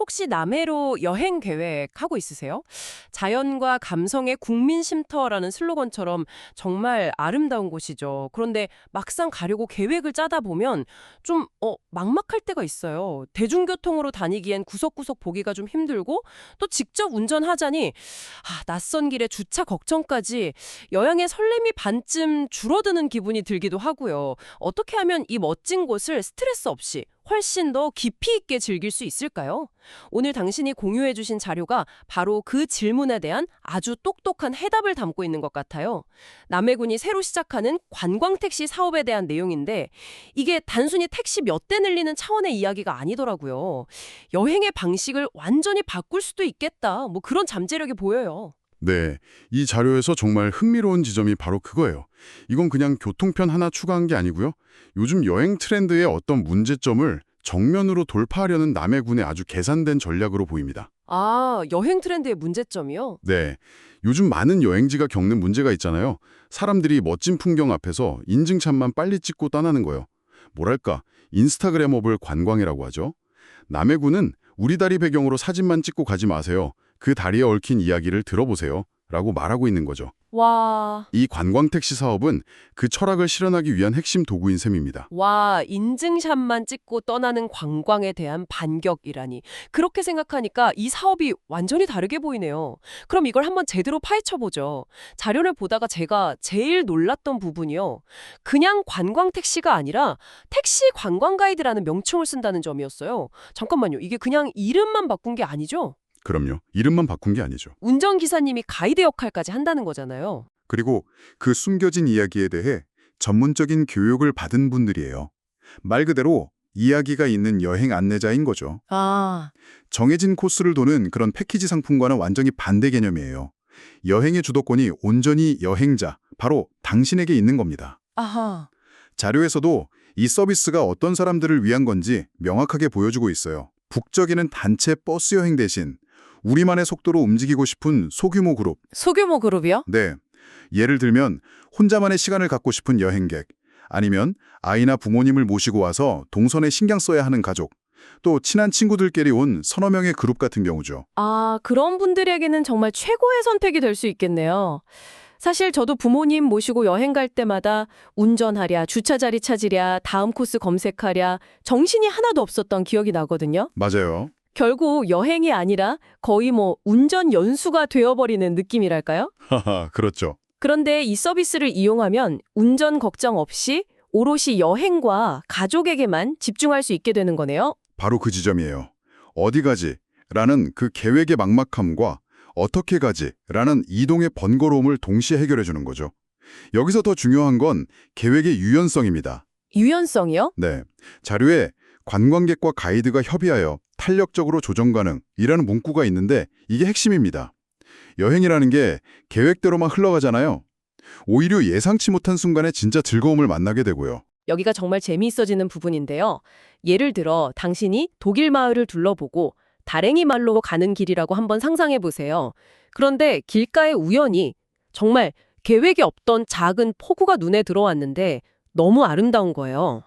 혹시 남해로 여행 계획하고 있으세요? 자연과 감성의 국민 쉼터라는 슬로건처럼 정말 아름다운 곳이죠. 그런데 막상 가려고 계획을 짜다 보면 좀 막막할 때가 있어요. 대중교통으로 다니기엔 구석구석 보기가 좀 힘들고 또 직접 운전하자니 낯선 길에 주차 걱정까지 여행의 설렘이 반쯤 줄어드는 기분이 들기도 하고요. 어떻게 하면 이 멋진 곳을 스트레스 없이 훨씬 더 깊이 있게 즐길 수 있을까요? 오늘 당신이 공유해 주신 자료가 바로 그 질문에 대한 아주 똑똑한 해답을 담고 있는 것 같아요. 남해군이 새로 시작하는 관광택시 사업에 대한 내용인데 이게 단순히 택시 몇 대 늘리는 차원의 이야기가 아니더라고요. 여행의 방식을 완전히 바꿀 수도 있겠다. 뭐 그런 잠재력이 보여요. 네, 이 자료에서 정말 흥미로운 지점이 바로 그거예요. 이건 그냥 교통편 하나 추가한 게 아니고요. 요즘 여행 트렌드의 어떤 문제점을 정면으로 돌파하려는 남해군의 아주 계산된 전략으로 보입니다. 여행 트렌드의 문제점이요? 네, 요즘 많은 여행지가 겪는 문제가 있잖아요. 사람들이 멋진 풍경 앞에서 인증샷만 빨리 찍고 떠나는 거예요. 뭐랄까, 인스타그래머블 관광이라고 하죠. 남해군은 우리 다리 배경으로 사진만 찍고 가지 마세요. 그 다리에 얽힌 이야기를 들어보세요. 라고 말하고 있는 거죠. 와, 이 관광택시 사업은 그 철학을 실현하기 위한 핵심 도구인 셈입니다. 인증샷만 찍고 떠나는 관광에 대한 반격이라니. 그렇게 생각하니까 이 사업이 완전히 다르게 보이네요. 그럼 이걸 한번 제대로 파헤쳐보죠. 자료를 보다가 제가 제일 놀랐던 부분이요. 그냥 관광택시가 아니라 택시 관광 가이드라는 명칭을 쓴다는 점이었어요. 잠깐만요. 이게 그냥 이름만 바꾼 게 아니죠? 그럼요. 이름만 바꾼 게 아니죠. 운전기사님이 가이드 역할까지 한다는 거잖아요. 그리고 그 숨겨진 이야기에 대해 전문적인 교육을 받은 분들이에요. 말 그대로 이야기가 있는 여행 안내자인 거죠. 정해진 코스를 도는 그런 패키지 상품과는 완전히 반대 개념이에요. 여행의 주도권이 온전히 여행자, 바로 당신에게 있는 겁니다. 아하. 자료에서도 이 서비스가 어떤 사람들을 위한 건지 명확하게 보여주고 있어요. 북적이는 단체 버스 여행 대신 우리만의 속도로 움직이고 싶은 소규모 그룹. 소규모 그룹이요? 네. 예를 들면 혼자만의 시간을 갖고 싶은 여행객, 아니면 아이나 부모님을 모시고 와서 동선에 신경 써야 하는 가족, 또 친한 친구들끼리 온 서너 명의 그룹 같은 경우죠. 그런 분들에게는 정말 최고의 선택이 될 수 있겠네요. 사실 저도 부모님 모시고 여행 갈 때마다 운전하랴, 주차 자리 찾으랴, 다음 코스 검색하랴, 정신이 하나도 없었던 기억이 나거든요. 맞아요. 결국 여행이 아니라 거의 운전 연수가 되어버리는 느낌이랄까요? 하하, 그렇죠. 그런데 이 서비스를 이용하면 운전 걱정 없이 오롯이 여행과 가족에게만 집중할 수 있게 되는 거네요. 바로 그 지점이에요. 어디 가지? 라는 그 계획의 막막함과 어떻게 가지? 라는 이동의 번거로움을 동시에 해결해 주는 거죠. 여기서 더 중요한 건 계획의 유연성입니다. 유연성이요? 네. 자료에 관광객과 가이드가 협의하여 탄력적으로 조정 가능이라는 문구가 있는데 이게 핵심입니다. 여행이라는 게 계획대로만 흘러가잖아요. 오히려 예상치 못한 순간에 진짜 즐거움을 만나게 되고요. 여기가 정말 재미있어지는 부분인데요. 예를 들어 당신이 독일 마을을 둘러보고 다랭이 말로 가는 길이라고 한번 상상해 보세요. 그런데 길가에 우연히 정말 계획이 없던 작은 폭우가 눈에 들어왔는데 너무 아름다운 거예요.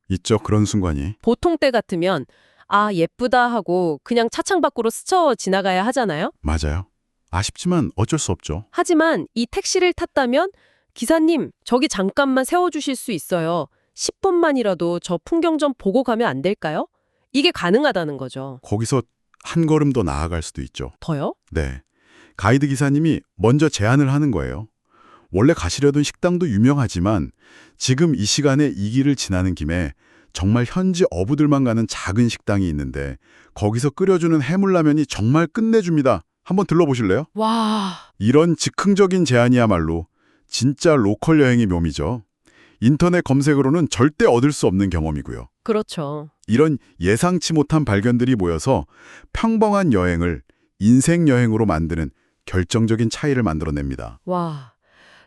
있죠. 그런 순간이. 보통 때 같으면 예쁘다 하고 그냥 차창 밖으로 스쳐 지나가야 하잖아요. 맞아요. 아쉽지만 어쩔 수 없죠. 하지만 이 택시를 탔다면 기사님, 저기 잠깐만 세워주실 수 있어요. 10분만이라도 저 풍경 좀 보고 가면 안 될까요? 이게 가능하다는 거죠. 거기서 한 걸음 더 나아갈 수도 있죠. 더요? 네. 가이드 기사님이 먼저 제안을 하는 거예요. 원래 가시려던 식당도 유명하지만 지금 이 시간에 이 길을 지나는 김에 정말 현지 어부들만 가는 작은 식당이 있는데 거기서 끓여주는 해물라면이 정말 끝내줍니다. 한번 들러보실래요? 와, 이런 즉흥적인 제안이야말로 진짜 로컬 여행의 묘미죠. 인터넷 검색으로는 절대 얻을 수 없는 경험이고요. 그렇죠. 이런 예상치 못한 발견들이 모여서 평범한 여행을 인생 여행으로 만드는 결정적인 차이를 만들어냅니다. 와,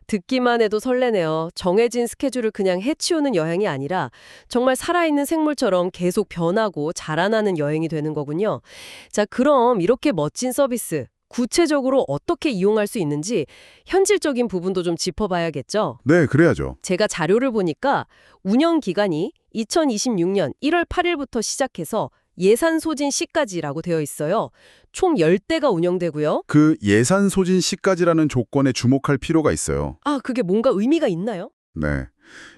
듣기만 해도 설레네요. 정해진 스케줄을 그냥 해치우는 여행이 아니라 정말 살아있는 생물처럼 계속 변하고 자라나는 여행이 되는 거군요. 자, 그럼 이렇게 멋진 서비스, 구체적으로 어떻게 이용할 수 있는지 현실적인 부분도 좀 짚어봐야겠죠? 네, 그래야죠. 제가 자료를 보니까 운영 기간이 2026년 1월 8일부터 시작해서 예산 소진 시까지라고 되어 있어요. 총 10대가 운영되고요. 그 예산 소진 시까지라는 조건에 주목할 필요가 있어요. 아, 그게 뭔가 의미가 있나요? 네.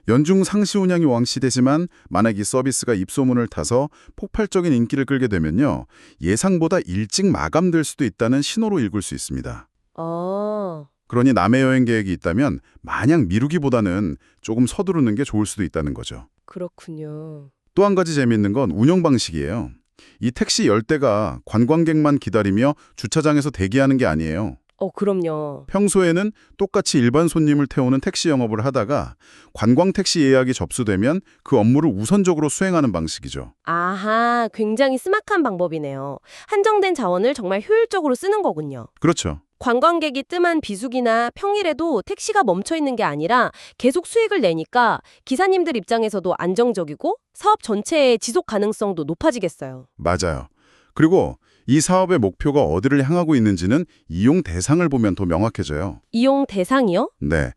연중 상시 운영이 왕시되지만 만약 이 서비스가 입소문을 타서 폭발적인 인기를 끌게 되면요. 예상보다 일찍 마감될 수도 있다는 신호로 읽을 수 있습니다. 아, 그러니 남해 여행 계획이 있다면 마냥 미루기보다는 조금 서두르는 게 좋을 수도 있다는 거죠. 그렇군요. 또 한 가지 재미있는 건 운영 방식이에요. 이 택시 10대가 관광객만 기다리며 주차장에서 대기하는 게 아니에요. 그럼요. 평소에는 똑같이 일반 손님을 태우는 택시 영업을 하다가 관광 택시 예약이 접수되면 그 업무를 우선적으로 수행하는 방식이죠. 아하, 굉장히 스마트한 방법이네요. 한정된 자원을 정말 효율적으로 쓰는 거군요. 그렇죠. 관광객이 뜸한 비수기나 평일에도 택시가 멈춰 있는 게 아니라 계속 수익을 내니까 기사님들 입장에서도 안정적이고 사업 전체의 지속 가능성도 높아지겠어요. 맞아요. 그리고 이 사업의 목표가 어디를 향하고 있는지는 이용 대상을 보면 더 명확해져요. 이용 대상이요? 네.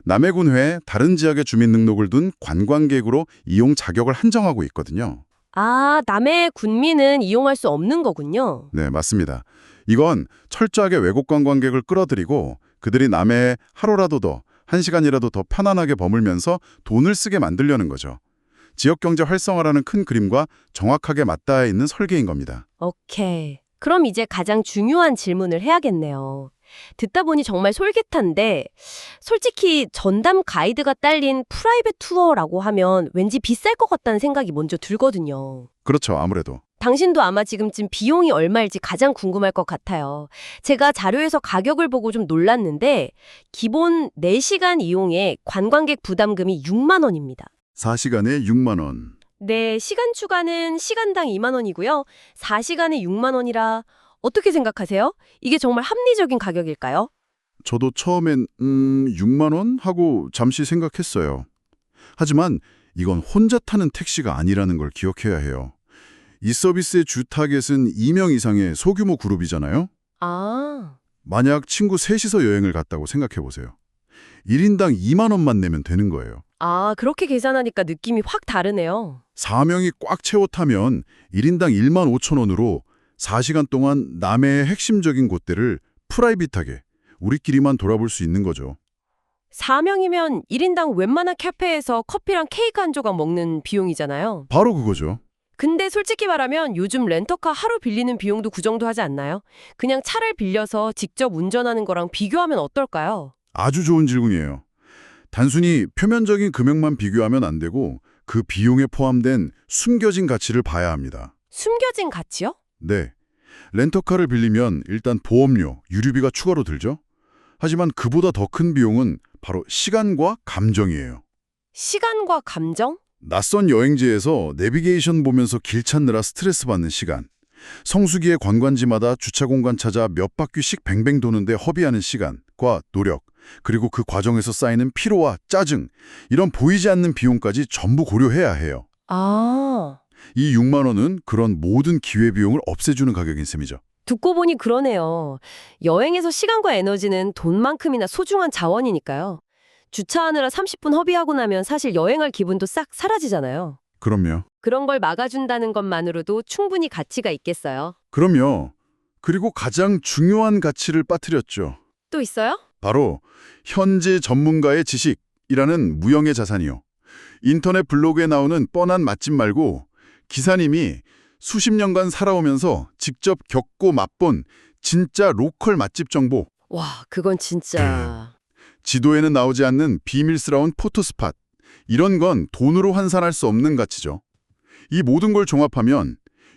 남해군회에 다른 지역의 주민등록을 둔 관광객으로 이용 자격을 한정하고 있거든요. 아, 남해 군민은 이용할 수 없는 거군요. 네, 맞습니다. 이건 철저하게 외국 관광객을 끌어들이고 그들이 남해에 하루라도 더, 1시간이라도 더 편안하게 머물면서 돈을 쓰게 만들려는 거죠. 지역경제 활성화라는 큰 그림과 정확하게 맞닿아 있는 설계인 겁니다. 오케이. 그럼 이제 가장 중요한 질문을 해야겠네요. 듣다 보니 정말 솔깃한데 솔직히 전담 가이드가 딸린 프라이빗 투어라고 하면 왠지 비쌀 것 같다는 생각이 먼저 들거든요. 그렇죠, 아무래도. 당신도 아마 지금쯤 비용이 얼마일지 가장 궁금할 것 같아요. 제가 자료에서 가격을 보고 좀 놀랐는데 기본 4시간 이용에 관광객 부담금이 6만 원입니다. 4시간에 6만 원. 네, 시간 추가는 시간당 2만 원이고요. 4시간에 6만 원이라 어떻게 생각하세요? 이게 정말 합리적인 가격일까요? 저도 처음엔 6만 원 하고 잠시 생각했어요. 하지만 이건 혼자 타는 택시가 아니라는 걸 기억해야 해요. 이 서비스의 주 타겟은 2명 이상의 소규모 그룹이잖아요. 아, 만약 친구 셋이서 여행을 갔다고 생각해 보세요. 1인당 2만 원만 내면 되는 거예요. 그렇게 계산하니까 느낌이 확 다르네요. 4명이 꽉 채워 타면 1인당 1만 5천 원으로 4시간 동안 남해의 핵심적인 곳들을 프라이빗하게 우리끼리만 돌아볼 수 있는 거죠. 4명이면 1인당 웬만한 카페에서 커피랑 케이크 한 조각 먹는 비용이잖아요. 바로 그거죠. 근데 솔직히 말하면 요즘 렌터카 하루 빌리는 비용도 그 정도 하지 않나요? 그냥 차를 빌려서 직접 운전하는 거랑 비교하면 어떨까요? 아주 좋은 질문이에요. 단순히 표면적인 금액만 비교하면 안 되고 그 비용에 포함된 숨겨진 가치를 봐야 합니다. 숨겨진 가치요? 네. 렌터카를 빌리면 일단 보험료, 유류비가 추가로 들죠. 하지만 그보다 더 큰 비용은 바로 시간과 감정이에요. 시간과 감정? 낯선 여행지에서 내비게이션 보면서 길 찾느라 스트레스 받는 시간. 성수기의 관광지마다 주차 공간 찾아 몇 바퀴씩 뱅뱅 도는데 허비하는 시간과 노력, 그리고 그 과정에서 쌓이는 피로와 짜증, 이런 보이지 않는 비용까지 전부 고려해야 해요. 아, 이 6만 원은 그런 모든 기회비용을 없애주는 가격인 셈이죠. 듣고 보니 그러네요. 여행에서 시간과 에너지는 돈만큼이나 소중한 자원이니까요. 주차하느라 30분 허비하고 나면 사실 여행할 기분도 싹 사라지잖아요. 그럼요. 그런 걸 막아준다는 것만으로도 충분히 가치가 있겠어요. 그럼요. 그리고 가장 중요한 가치를 빠뜨렸죠. 또 있어요? 바로 현지 전문가의 지식이라는 무형의 자산이요. 인터넷 블로그에 나오는 뻔한 맛집 말고 기사님이 수십 년간 살아오면서 직접 겪고 맛본 진짜 로컬 맛집 정보, 와, 그건 진짜... 지도에는 나오지 않는 비밀스러운 포토스팟, 이런 건 돈으로 환산할 수 없는 가치죠. 이 모든 걸 종합하면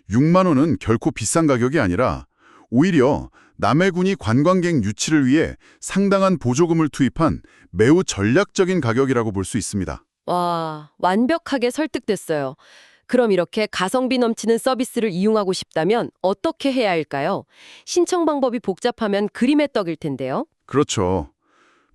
6만 원은 결코 비싼 가격이 아니라 오히려 남해군이 관광객 유치를 위해 상당한 보조금을 투입한 매우 전략적인 가격이라고 볼 수 있습니다. 와, 완벽하게 설득됐어요. 그럼 이렇게 가성비 넘치는 서비스를 이용하고 싶다면 어떻게 해야 할까요? 신청 방법이 복잡하면 그림의 떡일 텐데요. 그렇죠.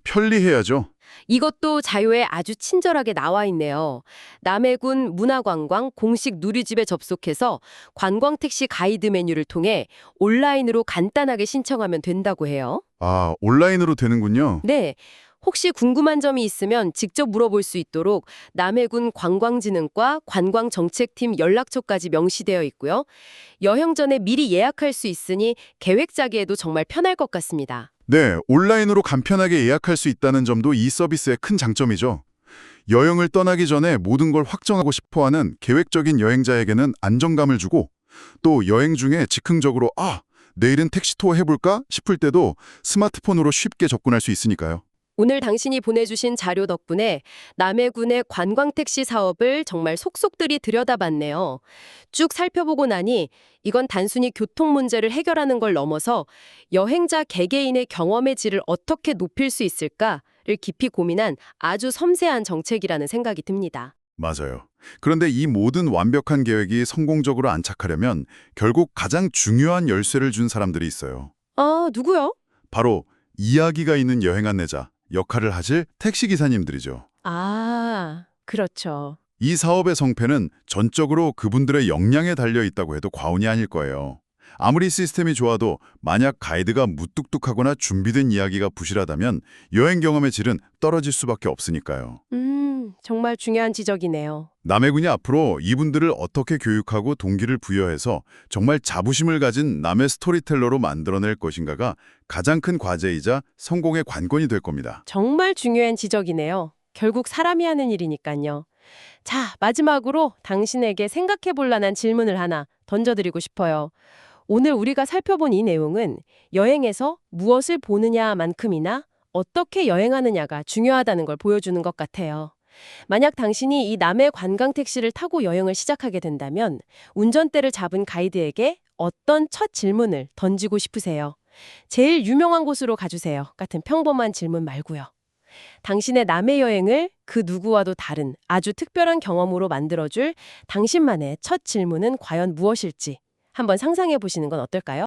편리해야죠. 이것도 자료에 아주 친절하게 나와 있네요. 남해군 문화관광 공식 누리집에 접속해서 관광택시 가이드 메뉴를 통해 온라인으로 간단하게 신청하면 된다고 해요. 아, 온라인으로 되는군요. 네. 혹시 궁금한 점이 있으면 직접 물어볼 수 있도록 남해군 관광진흥과 관광정책팀 연락처까지 명시되어 있고요. 여행 전에 미리 예약할 수 있으니 계획 짜기에도 정말 편할 것 같습니다. 네, 온라인으로 간편하게 예약할 수 있다는 점도 이 서비스의 큰 장점이죠. 여행을 떠나기 전에 모든 걸 확정하고 싶어하는 계획적인 여행자에게는 안정감을 주고 또 여행 중에 즉흥적으로 내일은 택시 투어 해볼까 싶을 때도 스마트폰으로 쉽게 접근할 수 있으니까요. 오늘 당신이 보내주신 자료 덕분에 남해군의 관광택시 사업을 정말 속속들이 들여다봤네요. 쭉 살펴보고 나니 이건 단순히 교통 문제를 해결하는 걸 넘어서 여행자 개개인의 경험의 질을 어떻게 높일 수 있을까를 깊이 고민한 아주 섬세한 정책이라는 생각이 듭니다. 맞아요. 그런데 이 모든 완벽한 계획이 성공적으로 안착하려면 결국 가장 중요한 열쇠를 준 사람들이 있어요. 아, 누구요? 바로 이야기가 있는 여행 안내자 역할을 하실 택시기사님들이죠. 아, 그렇죠. 이 사업의 성패는 전적으로 그분들의 역량에 달려 있다고 해도 과언이 아닐 거예요. 아무리 시스템이 좋아도 만약 가이드가 무뚝뚝하거나 준비된 이야기가 부실하다면 여행 경험의 질은 떨어질 수밖에 없으니까요. 정말 중요한 지적이네요. 남해군이 앞으로 이분들을 어떻게 교육하고 동기를 부여해서 정말 자부심을 가진 남해 스토리텔러로 만들어낼 것인가가 가장 큰 과제이자 성공의 관건이 될 겁니다. 정말 중요한 지적이네요. 결국 사람이 하는 일이니까요. 자, 마지막으로 당신에게 생각해 볼 만한 질문을 하나 던져드리고 싶어요. 오늘 우리가 살펴본 이 내용은 여행에서 무엇을 보느냐만큼이나 어떻게 여행하느냐가 중요하다는 걸 보여주는 것 같아요. 만약 당신이 이 남해 관광 택시를 타고 여행을 시작하게 된다면 운전대를 잡은 가이드에게 어떤 첫 질문을 던지고 싶으세요? 제일 유명한 곳으로 가주세요. 같은 평범한 질문 말고요. 당신의 남해 여행을 그 누구와도 다른 아주 특별한 경험으로 만들어줄 당신만의 첫 질문은 과연 무엇일지 한번 상상해 보시는 건 어떨까요?